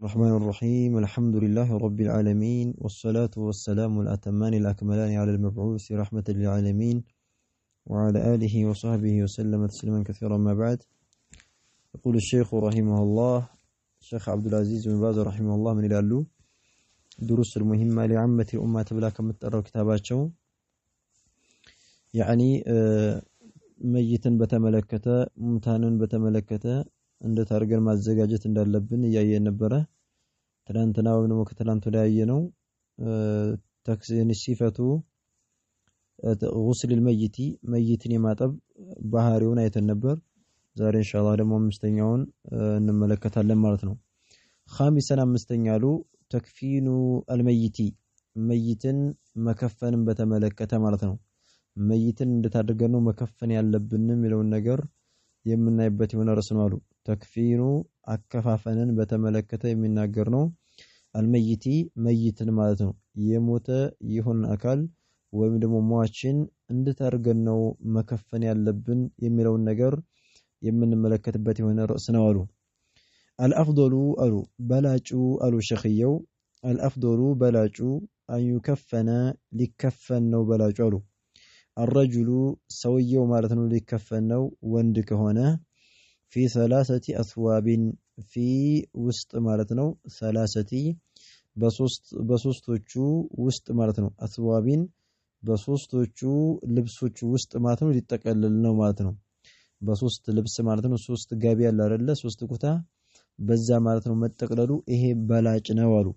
الرحمن الرحيم الحمد لله رب العالمين والصلاة والسلام الأتمان الأكملان على المبعوث رحمة للعالمين وعلى آله وصحبه وسلم تسليما كثيرا ما بعد. يقول الشيخ رحمه الله الشيخ عبد العزيز بن باز رحمه الله من الألو دروس المهمة لعامة الأمة تبلا كم تقرأ كتاباتهم يعني ميتا بتملكته ممتانا بتملكته عند تارجل ما الزجاجة عند اللبن يجي النبرة تلانتنا وبنو كتلانتو لاينو تكسين الصفة غسل الميت ميتني ما طب بهاريون يتنبر زار إن شاء الله دم مستنيون نملكتها لمرتنا خامسا مستنيالو تكفين الميت ميتا مكفن بتملكته مرتنا ميتا እንደታደገነው መከፈን ያለብን የሚለው ነገር የምናይበት የሆነ ርዕስ ነው አሉ ተክፊኑ አከፋፈንን በተመለከተ የሚናገር ነው አልመይቲ መይትን ማለት ነው የሞተ ይሁን አካል ወይም ደግሞ ሟችን እንደታደገነው መከፈን ያለብን የሚለው ነገር የምንመለከትበት የሆነ ርዕስ ነው አሉ አልአፍዶሉ አሉ በላጩ አሉ ሸኺየው አልአፍዶሉ በላጩ አንዩከፈነ ሊከፈን ነው በላጩ አሉ الرجل سويو مالتنو ليكفنو وندك هنا في ثلاثة أثواب في وسط مالتنو ثلاثة بسوستوچو وسط مالتنو أثواب بسوستوچو لبسوچو وسط مالتنو ليتقللنو مالتنو بسوست لبس مالتنو سوست غابي يالا አይደለ ሶስት ኩታ በዛ ማለትነው መጠቅለሉ ይሄ በላጭ ነው አሉ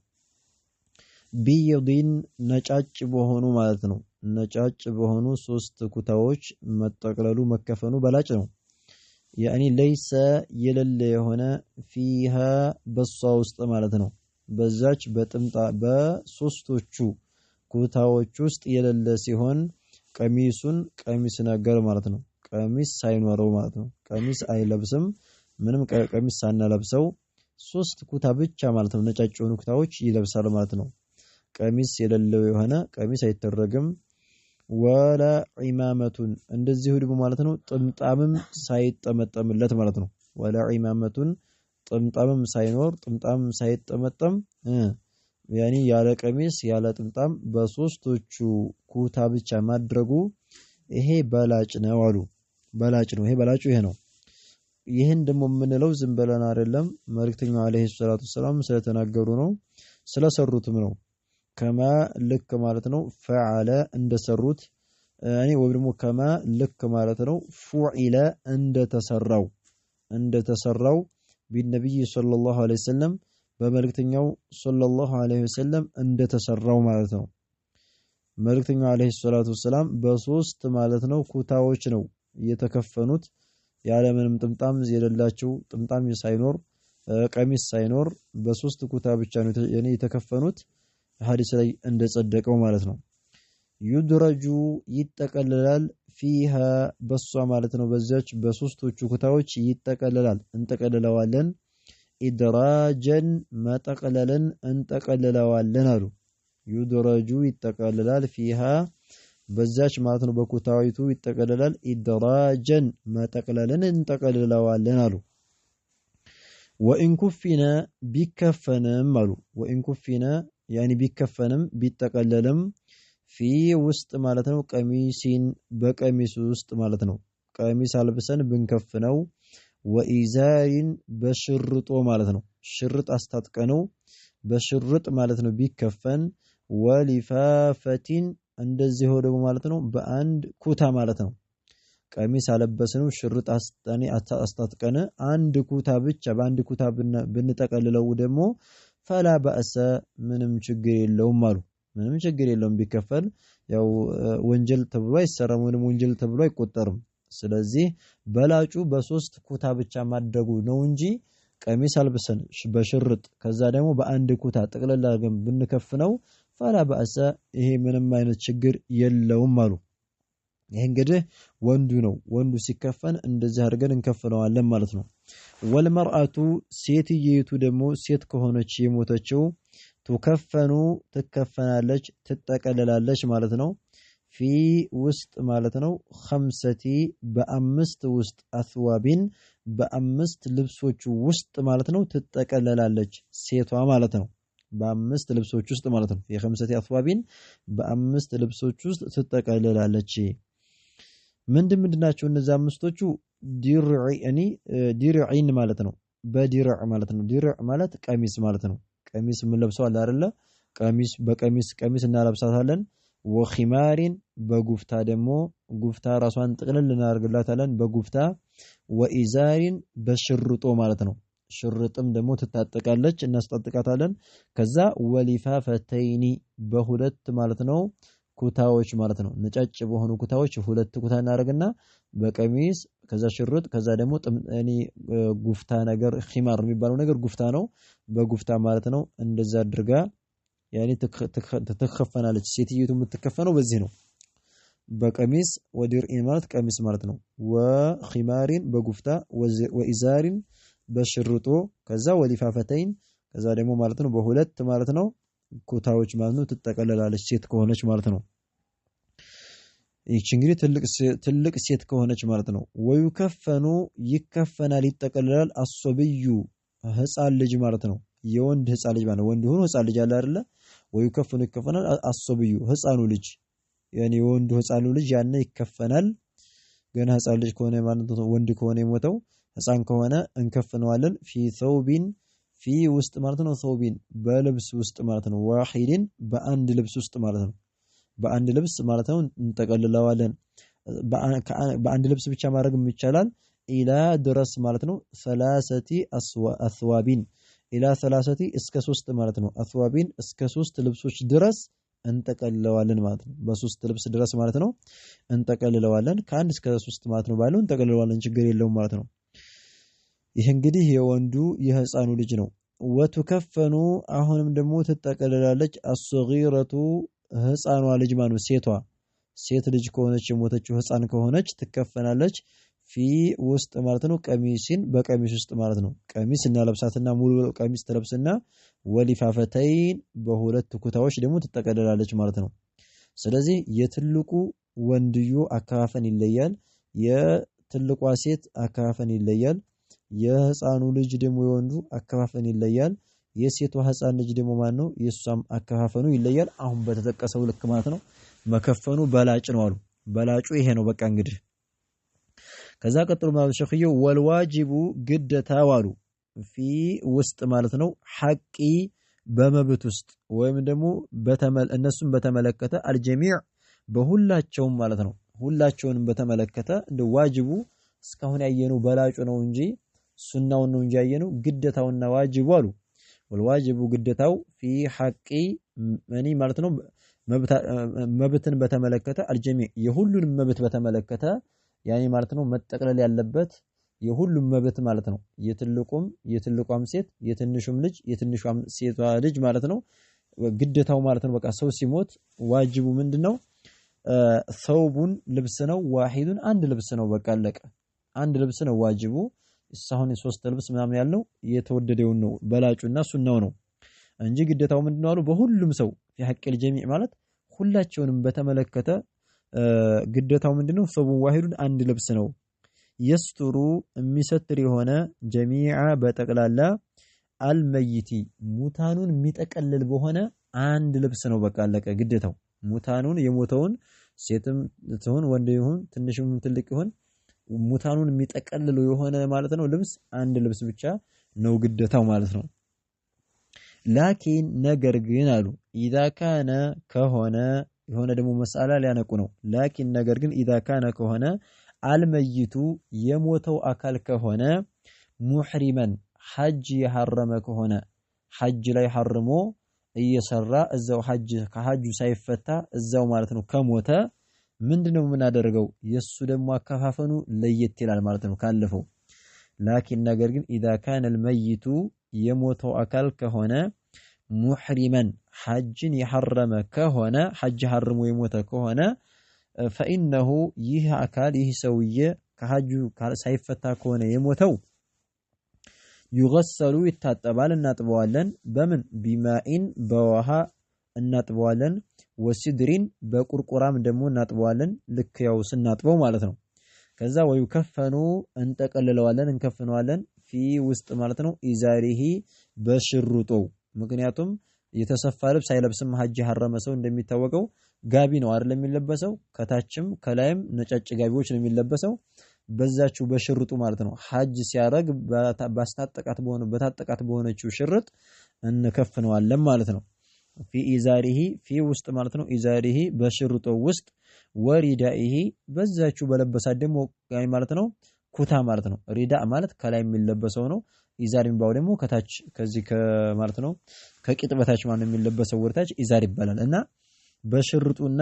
ቢይዲን ነጫጭ በሆኑ ማለት ነው ነጫጭ በሆኑ ሶስት ኩታዎች መጠቅለሉ መከፈኑ በላጭ ነው ያኒ ለይሰ የለለ የሆነ فيها በሷ ውስጥ ማለት ነው በዛች በጥምጣ በሶስቶቹ ኩታዎች ውስጥ የለለ ሲሆን ቀሚሱን ቀሚስ ነገር ማለት ነው ቀሚስ ሳይኖረው ማለት ነው ቀሚስ አይለብስም ምንም ቀሚስ ሳናለብሰው ሶስት ኩታ ብቻ ማለት ነው ነጫጭ የሆኑ ኩታዎች ይለብሳል ማለት ነው ቀሚስ የለለው የሆነ ቀሚስ አይተረግም ወላ ኢማመቱን እንደዚሁ ደግሞ ማለት ነው ጥምጣምም ሳይጠመጠምለት ማለት ነው ወላ ኢማመቱን ጥምጣምም ሳይኖር ጥምጣም ሳይጠመጠም ያኒ ያለ ቀሚስ ያለ ጥምጣም በሶስቶቹ ኩታ ብቻ ማድረጉ ይሄ በላጭ ነው አሉ በላጭ ነው ይሄ በላጩ ይሄ ነው ይሄን ደግሞ ምንለው ዝም ብለን አይደለም መልእክተኛው አለይሂ ሰላቱ ሰላም ስለተናገሩ ነው ስለሰሩትም ነው ከማ ልክ ማለት ነው ፈዓለ እንደሰሩት ያኒ ወይ ደግሞ ከማ ልክ ማለት ነው ፉዒለ እንደተሰራው ቢነብይ ሰለላሁ ዐለይሂ ወሰለም በመልእክተኛው ሰለላሁ ዐለይሂ ወሰለም እንደተሰራው ማለት ነው መልእክተኛው ዐለይሂ ሰላቱ ሰላም በሶስት ማለት ነው ኩታዎች ነው የተከፈኑት ያለምንም ጥምጣም የሌላቸው ጥምጣም ሳይኖር ቀሚስ ሳይኖር በሶስት ኩታ ብቻ ነው የተከፈኑት ሐዲስ ላይ እንደጸደቀው ማለት ነው ይድረጁ ይተቀለላል فيها በሷ ማለት ነው በዛች በሶስቶቹ ኩታዎች ይተቀለላል እንተቀለለዋለን ኢድራጀን መተቀለለን እንተቀለለዋለን አሉ ይድረጁ ይተቀለላል فيها በዛች ማለት ነው በኩታዊቱ ይተቀለላል ኢድራጀን መተቀለለን እንተቀለለዋለን አሉ ወኢን ኩፊና ቢከፈንም አሉ ወኢን ኩፊና يعني ቢከፈንም ቢተቀለለም في ውስጥ ማለት ነው ቀሚሲን በቀሚሱ ውስጥ ማለት ነው ቀሚስ አልብሰን ብንከፍነው ወኢዛሪን በሽርጦ ማለት ነው ሽርጥ አስታጥቀነው በሽርጥ ማለት ነው ቢከፈን ወሊፋፈቲን እንደዚህ ደግሞ ማለት ነው በአንድ ኩታ ማለት ነው ቀሚስ አለበስነው ሽርጥ አስታጥቀነ አንድ ኩታ ብቻ በአንድ ኩታ ብንጠቀልለው ደግሞ فلا بأس ምንም ችግር የለውም አሉ ምንም ችግር የለውም ቢከፈል ያው ወንጀል ተብሎ አይሰራም ወይንም ወንጀል ተብሎ አይቆጠርም ስለዚህ በላጩ በሶስት ኩታ ብቻ ማድረጉ ነው እንጂ ቀሚስ አልብሰን በሽርጥ ከዛ ደግሞ በአንድ ኩታ ጥቅለል አድርገን ብንከፍነው فلا بأس ይሄ ምንም አይነት ችግር የለውም አሉ ይሄ እንግዲህ ወንዱ ሲከፈን እንደዚህ አድርገን እንከፍነዋለን ማለት ነው ወልመርአቱ ሴትየቱ ደግሞ ሴት ከሆነች የሞተችው ተከፈኑ ትከፈናለች ትጠቀለላለች ማለት ነው ፊ ውስጥ ማለት ነው خمسة በአምስት ውስጥ አስዋቢን በአምስት ልብሶች ውስጥ ማለት ነው ትጠቀለላለች ሴቷ ማለት ነው በአምስት ልብሶች ውስጥ ማለት ነው የኸምሰቲ አስዋቢን በአምስት ልብሶች ውስጥ ትጠቀለላለች ምንድናቸው እነዚህ አምስቶቹ ዲርዒን ማለት ነው በዲርዕ ማለት ነው ዲርዕ ማለት ቀሚስ ማለት ነው ቀሚስ ምን ለብሰው አለ አይደለ ቀሚስ በቀሚስ እናለብሳታለን ወኺማሪን በጉፍታ ደግሞ ጉፍታ ራሷን ጥቅልል እናርግላታለን በጉፍታ ወኢዛሪን በሽርጦ ማለት ነው ሽርጥም ደግሞ ትታጠቃለች እናስጣጥቃታለን ከዛ ወሊፋፈተይኒ በሁለት ማለት ነው ኩታዎች ማለት ነው ነጫጭ በሆኑ ኩታዎች ሁለት ኩታ እናደርግና በቀሚስ ከዛ ሽርጥ ከዛ ደግሞ ጉፍታ ነገር ኺማር የሚባለው ነገር ጉፍታ ነው በጉፍታ ማለት ነው እንደዛ አድርጋ ያኒ ትከፈናለች ሴትየቱ የምትከፈነው በዚህ ነው በቀሚስ ወዲርኢን ማለት ቀሚስ ማለት ነው ወኺማሪን በጉፍታ ወኢዛሪን በሽርጦ ከዛ ወሊፋፈተይን ከዛ ደግሞ ማለት ነው በሁለት ማለት ነው ኩታዎች ማለት ነው ትጠቀለላለች ሴት ከሆነች ማለት ነው ይህች እንግዲህ ትልቅ ሴት ከሆነች ማለት ነው ወይከፈኑ ይከፈናል ይጠቀለላል አሶብዩ ህፃን ልጅ ማለት ነው የወንድ ህፃን ልጅ ማለት ወንድ ሆኖ ህፃን ልጅ አለ አይደለ ወይከፈኑ ይከፈናል አሶብዩ ህፃኑ ልጅ ያኔ ወንዱ ህፃኑ ልጅ ያነ ይከፈናል ገና ህፃን ልጅ ከሆነ ማለት ነው ወንድ ከሆነ የሞተው ህፃን ከሆነ እንከፍነዋለን ፊ ثوبን ፊ ውስጥ ማለት ነው ثوبን በልብስ ውስጥ ማለት ነው ዋሂድን በአንድ ልብስ ውስጥ ማለት ነው በአንድ ልብስ ማለት ነው እንጠቀልለዋለን በአንድ ልብስ ብቻ ማድረግ ይቻላል ኢላ ድረስ ማለት ነው ሰላሰቲ አስዋቢን ኢላ ሰላሰቲ እስከ 3 ማለት ነው አስዋቢን እስከ 3 ልብሶች ድረስ እንጠቀልለዋለን ማለት ነው በሶስት ልብስ ድረስ ማለት ነው እንጠቀልለዋለን ከአንድ እስከ 3 ማለት ነው ባለው እንጠቀልለዋለን ችግር የለውም ማለት ነው ይሄ እንግዲህ የወንዱ የህፃኑ ልጅ ነው ወትከፈኑ አሁንም ደግሞ ትጠቀልላለች አስገይረቱ ህፃኗ ልጅ ማለት ነው ሴት ልጅ ከሆነች የሞተችው ህፃን ከሆነች ትከፈናለች ፊ ውስጥ ማለት ነው ቀሚስን በቀሚስ ውስጥ ማለት ነው ቀሚስ እናለብሳትና ሙሉ ቀሚስ ተለብስና ወሊፋፈተይን በሁለት ኩታዎች ደግሞ ትጠቀለላለች ማለት ነው ስለዚህ የትልቁ ወንድዩ አካፋፈን ይለያል የትልቋ ሴት አካፋፈን ይለያል የህፃኑ ልጅ ደግሞ የወንዱ አካፋፈን ይለያል የሴቷ ህፃን ልጅ ደግሞ ማን ነው የሷም አካፋፈኑ ይለያል አሁን በተጠቀሰው ልክ ማለት ነው መከፈኑ በላጭ ነው አሉ በላጩ ይሄ ነው በቃ እንግዲህ ከዛ ቀጥሎ ማለት ሸኺው ወልዋጂቡ ግደታው አሉ ፊ ውስጥ ማለት ነው ሐቂ በመብት ውስጥ ወይም ደግሞ እነሱን በተመለከተ አልጀሚዕ በሁላቸውም ማለት ነው ሁላቸውንም በተመለከተ እንደ ዋጅቡ እስካሁን ያየነው በላጩ ነው እንጂ ሱናው ነው እንጂ ያየነው ግደታውና ዋጅቡ አሉ ወልዋጅቡ ግደታው ፊ ሐቂ ማለት ነው መብትን በተመለከተ አልጀሚዕ የሁሉንም መብት በተመለከተ ያኔ ማለት ነው መጠቅለል ያለበት የሁሉም መብት ማለት ነው የትልቋም ሴት የትንሹም ልጅ የትንሿም ሴቷ ልጅ ማለት ነው ግደታው ማለት ነው በቃ ሰው ሲሞት ዋጅቡ ምንድነው ثوبን ልብስ ነው ዋሂዱን አንድ ልብስ ነው በቃ አለቀ አንድ ልብስ ነው ዋጅቡ እስካሁን 3 ልብስ ምናምን ያለው የተወደደው ነው በላጩና ሱናው ነው እንጂ ግደታው ምንድነው አሉ በሁሉም ሰው في حق الجميع ማለት ሁላቸውንም በተመለከተ ግደታው ምንድነው ثوبን ዋሂዱን አንድ ልብስ ነው يستر የሚሰትር የሆነ ጀሚዓ በጠቅላላ አልመይቲ ሙታኑን የሚጠቀልል በሆነ አንድ ልብስ ነው በቃ አለቀ ግደታው ሙታኑን የሞተውን ሴትም ትሁን ወንድ ይሁን ትንሽም ትልቅ ይሁን ሙታኑን የሚጠቀልለው የሆነ ማለት ነው ልብስ አንድ ልብስ ብቻ ነው ግደታው ማለት ነው ላኪን ነገር ግን አሉ اذا كان ከሆነ የሆነ ደግሞ መስአላ ሊያነቁ ነው ላኪን ነገር ግን اذا كان ከሆነ አልመይቱ የሞተው አካል ከሆነ ሙህሪመን ሐጅ የሐረመ ከሆነ ሐጅ ላይ ሐርሞ እየሰራ እዛው ከሐጁ ሳይፈታ እዛው ማለት ነው ከሞተ ምንድነው የምናደርገው የሱ ደግሞ አካፋፈኑ ለየት ይላል ማለት ነው ካለፈው ላኪን ነገር ግን اذا كان الميت የሞተው አካል ከሆነ ሙህሪመን ሐጅን የሐረመ ከሆነ ሐጅ ሐርሞ የሞተ ከሆነ فإنه ይህ አካል ይህ ሰውዬ ከሐጁ ሳይፈታ ከሆነ የሞተው يغسل ይታጠባል እናጥበዋለን በምን ቢማኢን በውሃ እናጥበዋለን ወሲድሪን በቁርቁራም ደግሞ እናጥበዋለን ልክ ያው ስናጥበው ማለት ነው ከዛ ወይከፈኑ እንጠቀልለዋለን እንከፍነዋለን ፊ ውስጥ ማለት ነው ኢዛሪሂ በሽሩጡ ምክንያቱም የተሰፋ ልብስ አይለብስም ሐጅ ያሐረመ ሰው እንደሚታወቀው ጋቢ ነው አይደል የሚለበሰው ከታችም ከላይም ነጫጭ ጋቢዎች ነው የሚለበሰው በዛችሁ በሽርጡ ማለት ነው ሐጅ ሲያረግ በታጠቃት በሆነችው ሽርጥ እንከፍነዋለን ማለት ነው ፊ ኢዛሪሂ ፊ ውስጥ ማለት ነው ኢዛሪሂ በሽርጡ ውስጥ ወሪዳኢሂ በዛችሁ በለበሳት ደግሞ ማለት ነው ኩታ ማለት ነው ሪዳ ማለት ከላይ የሚለበሰው ነው ኢዛር የሚባለው ደግሞ ከታች ከዚህ ማለት ነው ከቂጥ በታች ማለት የሚለበሰው ወርታች ኢዛር ይባላል እና በሽርጡና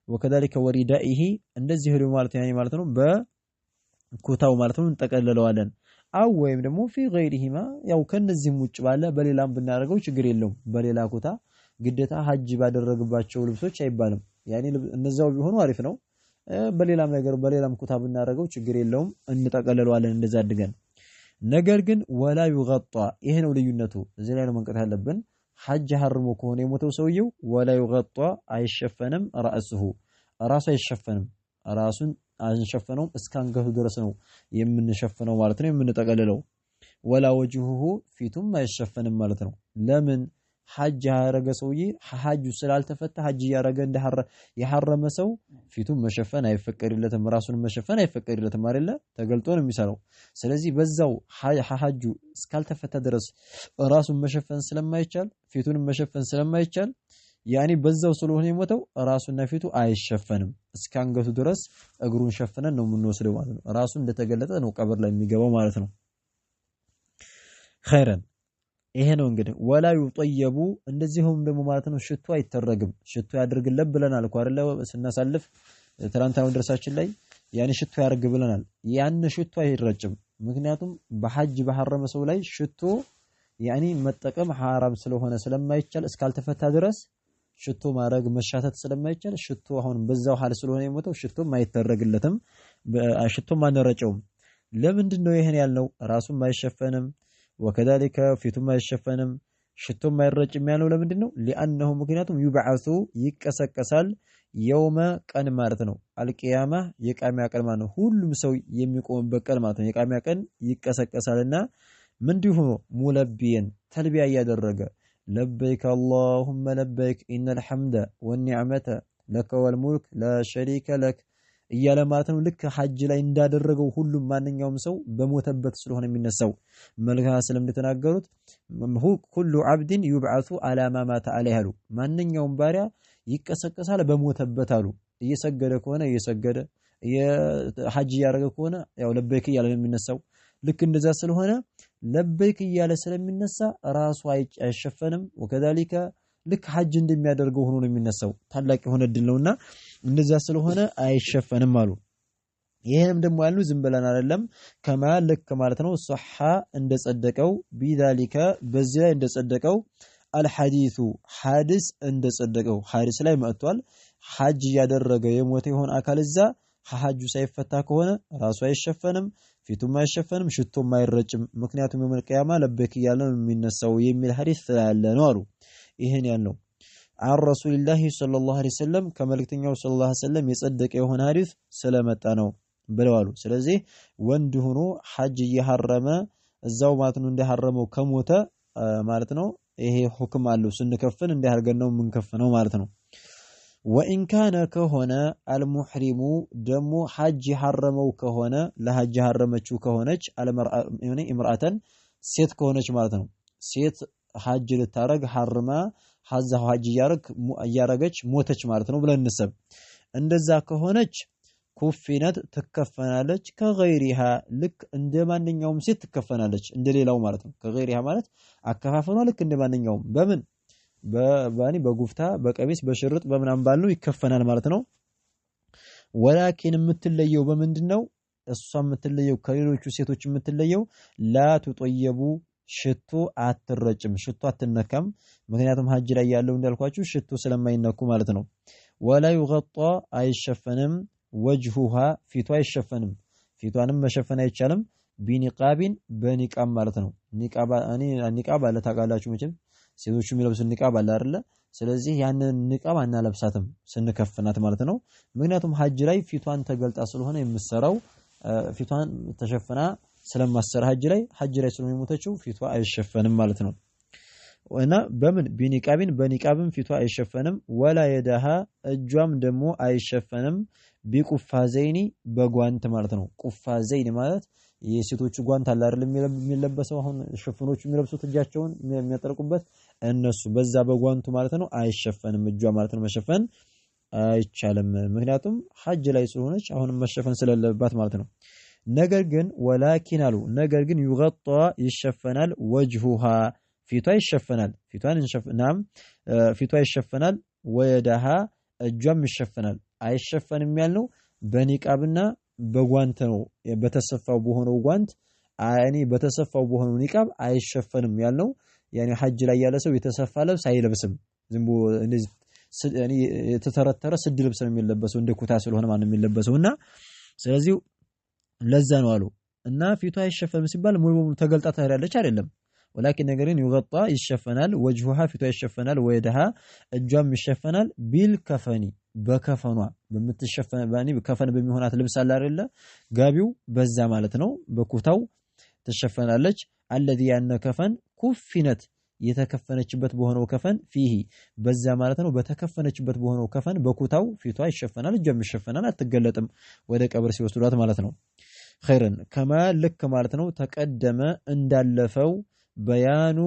ወከዳሊከ ወሪዳኢሂ እንደዚህ ሄዶ ማለት ነው በኩታው ማለት ነው እንጠቀልለዋለን አው ወይም ደግሞ ፊ ገይሪሂማ ያው ከነዚህም ውጭ ባለ በሌላም ብናደርገው ችግር የለውም በሌላ ኩታ ግዴታ ሐጅ ባደረግባቸው ልብሶች አይባልም ያኒ እነዛው ቢሆኑ አሪፍ ነው በሌላም ነገር በሌላም ኩታ ብናደርገው ችግር የለውም እንጠቀልለዋለን እንደዛ አድገን ነገር ግን ወላ ይغጣ ይሄ ነው ልዩነቱ እዚህ ላይ ነው መንቀጥ ያለብን ሐጅ ሐርሞ ከሆነ የሞተው ሰውየው ወላ ይغጣ አይሸፈንም ራሱ አይሸፈንም ራሱን አንሸፈነው እስከ አንገቱ ድረስ ነው የምንሸፈነው ማለት ነው የምንጠቀልለው ወላ ወጅሁሁ ፊቱም አይሸፈንም ማለት ነው ለምን ሐጅ ያረገ ሰውዬ ሐጁ ስላልተፈታ ሐጅ ያረገ እንደ የሐረመ ሰው ፊቱን መሸፈን አይፈቀድለትም ራሱን መሸፈን አይፈቀድለትም አይደለ ተገልጦ ነው የሚሰራው ስለዚህ በዛው ሐጁ እስካልተፈታ ድረስ ራሱን መሸፈን ስለማይቻል ፊቱን መሸፈን ስለማይቻል ያኒ በዛው ስለሆነ የሞተው ራሱና ፊቱ አይሸፈንም እስከ አንገቱ ድረስ እግሩን ሸፍነን ነው የምንወስደው ማለት ነው ራሱ እንደተገለጠ ነው ቀብር ላይ የሚገባው ማለት ነው ኸይረን ይሄ ነው እንግዲህ ወላ ይطየቡ እንደዚህም ደግሞ ማለት ነው ሽቶ አይተረግም ሽቶ ያድርግለት ብለናል እኮ አይደለ ስናሳልፍ ትላንታው ድረሳችን ላይ ያኔ ሽቶ ያርግ ብለናል ያን ሽቶ አይረጭም ምክንያቱም በሐጅ በሐረመ ሰው ላይ ሽቶ ያኔ መጠቀም حرام ስለሆነ ስለማይቻል እስካልተፈታ ድረስ ሽቶ ማድረግ መሻተት ስለማይቻል ሽቶ አሁን በዛው ሐል ስለሆነ የሞተው ሽቶ ማይተረግለትም ሽቶ ማንረጨውም ለምንድነው ይሄን ያልነው ራሱን ማይሸፈንም وكذلك ፊቱም አይሸፈንም ሽቶም አይረጭም ያለው ለምንድነው لانه ምክንያቱም ይبعث ይቀሰቀሳል የውመ ቀን ማለት ነው አልቂያማ የቂያማ ቀን ማለት ነው ሁሉም ሰው የሚቆምበት ቀን ማለት ነው የቂያማ ቀን ይቀሰቀሳልና ምንድነው ሆኖ ሙለቢየን ተልቢያ ያደረገ لبيك اللهم لبيك ان الحمد والنعمه لك والملك لا شريك لك እያለ ማለት ነው ልክ ሐጅ ላይ እንዳደረገው ሁሉም ማንኛውም ሰው በሞተበት ስለሆነ የሚነሳው መልካ ስለም እንደተናገሩት ሁሉ عبد يبعث على ما مات عليه አሉ ማንኛውም ባሪያ ይቀሰቀሳል በሞተበት አሉ እየሰገደ ከሆነ እየሰገደ የሐጅ ያደረገ ከሆነ ያው ለበይክ እያለ የሚነሳው ልክ እንደዛ ስለሆነ ለበይክ እያለ ስለሚነሳ ራሱ አይሸፈንም ወከዛሊከ ልክ ሐጅ እንደሚያደርገው ሆኖ ነው የሚነሳው ታላቅ የሆነ ድል ነውና እንደዛ ስለሆነ አይሸፈንም አሉ ይሄንም ደግሞ ያሉ ዝም ብለን አይደለም ከማልክ ማለት ነው ሷሃ እንደጸደቀው ቢዛሊከ በዚህ ላይ እንደጸደቀው الحديث حادث እንደጸደቀው ሐዲስ ላይ መጥቷል ሐጅ ያደረገ የሞተ ይሆን አካል እዛ ሐጁ ሳይፈታ ከሆነ ራሱ አይሸፈንም ፊቱም አይሸፈንም ሽቶም አይረጭም ምክንያቱም የመልቂያማ ለበክ ያለ ነው የሚነሳው የሚል ሐዲስ ስላለ ነው አሉ ይሄን ያለው عن رسول الله صلى الله عليه وسلم ከመልእክተኛው صلى الله عليه وسلم የጸደቀ የሆነ ሐዲስ ስለመጣ ነው ብለዋል ስለዚህ ወንድ ሆኖ ሐጅ ይሐረመ እዛው ማለት ነው እንደሐረመው ከሞተ ማለት ነው ይሄ ሁክም አለው ስንከፍን እንዲያርገን ነው የምንከፍነው ማለት ነው وإن كان كهنا المحرم دم حج حرمو كهنا لحج حرمچو كهونچ يعني امرأة ሴት ከሆነች ማለት ነው ሴት ሐጅ ልታረግ حرማ ሐዛው ሐጅ ያረገች ሞተች ማለት ነው ብለን እንሰብ እንደዛ ከሆነች ኩፊነት ትከፈናለች ከغيرها ልክ እንደማንኛውም ሴት ትከፈናለች እንደሌላው ማለት ነው ከغيرها ማለት አከፋፈኗ ልክ እንደማንኛውም በምን በባኒ በጉፍታ በቀሚስ በሽርጥ በመናም ባለው ይከፈናል ማለት ነው ወላኪን የምትለየው በምንድነው እሷ የምትለየው ከሌሎቹ ሴቶች የምትለየው ላ ተጠየቡ ሽቱ አትረጭም ሽቱ አትነካም ምክንያቱም ሐጅ ላይ ያለው እንዳልኳችሁ ሽቱ ስለማይነኩ ማለት ነው ወላ ይغጣ አይሸፈንም وجهها ፊቷ አይሸፈንም ፊቷንም መሸፈን አይቻልም ቢኒቃቢን በኒቃብ ማለት ነው ኒቃብ አለ ታውቃላችሁ መቼም ሴቶቹ የሚለብሱት ኒቃብ አለ አይደለ ስለዚህ ያንን ኒቃብ አናለብሳትም ስንከፍናት ማለት ነው ምክንያቱም ሐጅ ላይ ፊቷን ተገልጣ ስለሆነ የምትሰራው ፊቷን ተሸፍና ስለማሰራ ሐጅ ላይ ስለሚሞተችው ፊቷ አይሸፈንም ማለት ነው። እና በምን ቢኒቃቢን በኒቃብም ፊቷ አይሸፈንም። ወላ የዳሃ እጇም ደግሞ አይሸፈንም። ቢቁፋዘይኒ በጓንት ማለት ነው። ቁፋዘይኒ ማለት የሴቶቹ ጓንት አለ አይደል የሚለበሰው አሁን ሽፍኖቹ የሚለብሱት እጃቸውን የሚያጠልቁበት እነሱ በዛ በጓንቱ ማለት ነው አይሸፈንም እጇ ማለት ነው። መሸፈን አይቻልም ምክንያቱም ሐጅ ላይ ስለሆነች አሁንም መሸፈን ስለሌለባት ማለት ነው። ነገር ግን ወላኪን አሉ ነገር ግን ይغጣ ይሸፈናል ወጅሁሃ ፊቷ ይሸፈናል ፊቷ ይሸፈናል ወየዳሃ እጇም ይሸፈናል። አይሸፈንም ያልነው በኒቃብና በጓንት ነው። በተሰፋው በሆነው ጓንት በተሰፋው በሆነው ኒቃብ አይሸፈንም ያልነው ያኒ ሐጅ ላይ ያለ ሰው የተሰፋ ልብስ አይለብስም። ዝም ብሎ እንደዚህ የተተረተረ ስድ ልብስ ነው የሚለበሰው እንደ ኩታ ስለሆነ ማንም የሚለበሰውና ስለዚህ ለዛ ነው አሉ እና ፊቷ አይሸፈንም ሲባል ሙሉ በሙሉ ተገልጣ ታያለች አይደለም። ولكن ነገርን ይغጣ ይሸፈናል ወጅሁሃ ፊቷ ይሸፈናል ወየዳሃ እጇም ይሸፈናል ቢልከፈኒ በከፈኗ በምትሸፈን ከፈን በሚሆናት ልብስ አለ አይደለ ጋቢው በዛ ማለት ነው በኩታው ትሸፈናለች። الذي ያን ከፈን ኩፊነት የተከፈነችበት በሆነው ከፈን ፊሂ በዛ ማለት ነው በተከፈነችበት በሆነው ከፈን በኩታው ፊቷ ይሸፈናል እጇም ይሸፈናል አትገለጥም ወደ ቀብር ሲወስዱላት ማለት ነው። ኸይረን ከማ ልክ ማለት ነው ተቀደመ እንዳለፈው በያኑ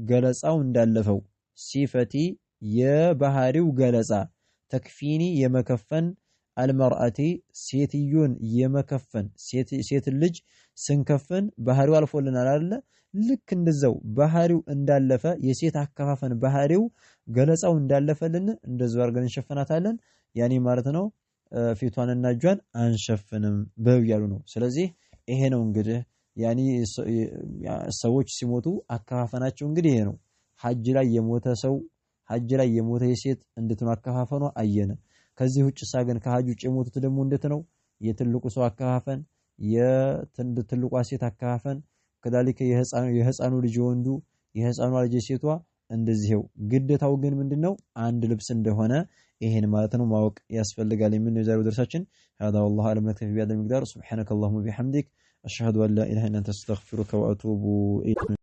ገለጻው እንዳለፈው ሲፈቲ የባህሪው ገለጻ ተክፊኒ የመከፈን አልመርአቲ ሴትዮን የመከፈን ሴት ልጅ ስንከፈን ባህሪው አልፎልናል አይደለ ልክ እንደዛው ባህሪው እንዳለፈ የሴት አከፋፈን ባህሪው ገለጻው እንዳለፈልን እንደዛው አድርገን እንሸፍናታለን ያኔ ማለት ነው። ፊቷንና እጇን አንሸፍንም በያሉ ነው። ስለዚህ ይሄ ነው እንግዲህ ያኒ ሰዎች ሲሞቱ አከፋፈናቸው እንግዲህ ይሄ ነው። ሐጅ ላይ የሞተ ሰው ሐጅ ላይ የሞተ የሴት እንድትነው አከፋፈኗ አየነ። ከዚህ ውጭ ሳገን ከሐጅ ውጭ የሞቱት ደግሞ እንዴት ነው? የትልቁ ሰው አከፋፈን የትልቋ ሴት አከፋፈን ከዳሊከ የህፃኑ ልጅ ወንዱ የህፃኗ ልጅ ሴቷ እንደዚህው ግዴታው ግን ምንድነው አንድ ልብስ እንደሆነ ይሄን ማለት ነው ማወቅ ያስፈልጋል። የምን የዛሬው ደርሳችን هذا والله اعلم نكتفي بهذا المقدار سبحانك اللهم وبحمدك أشهد أن لا إله إلا أنت أستغفرك وأتوب إليك.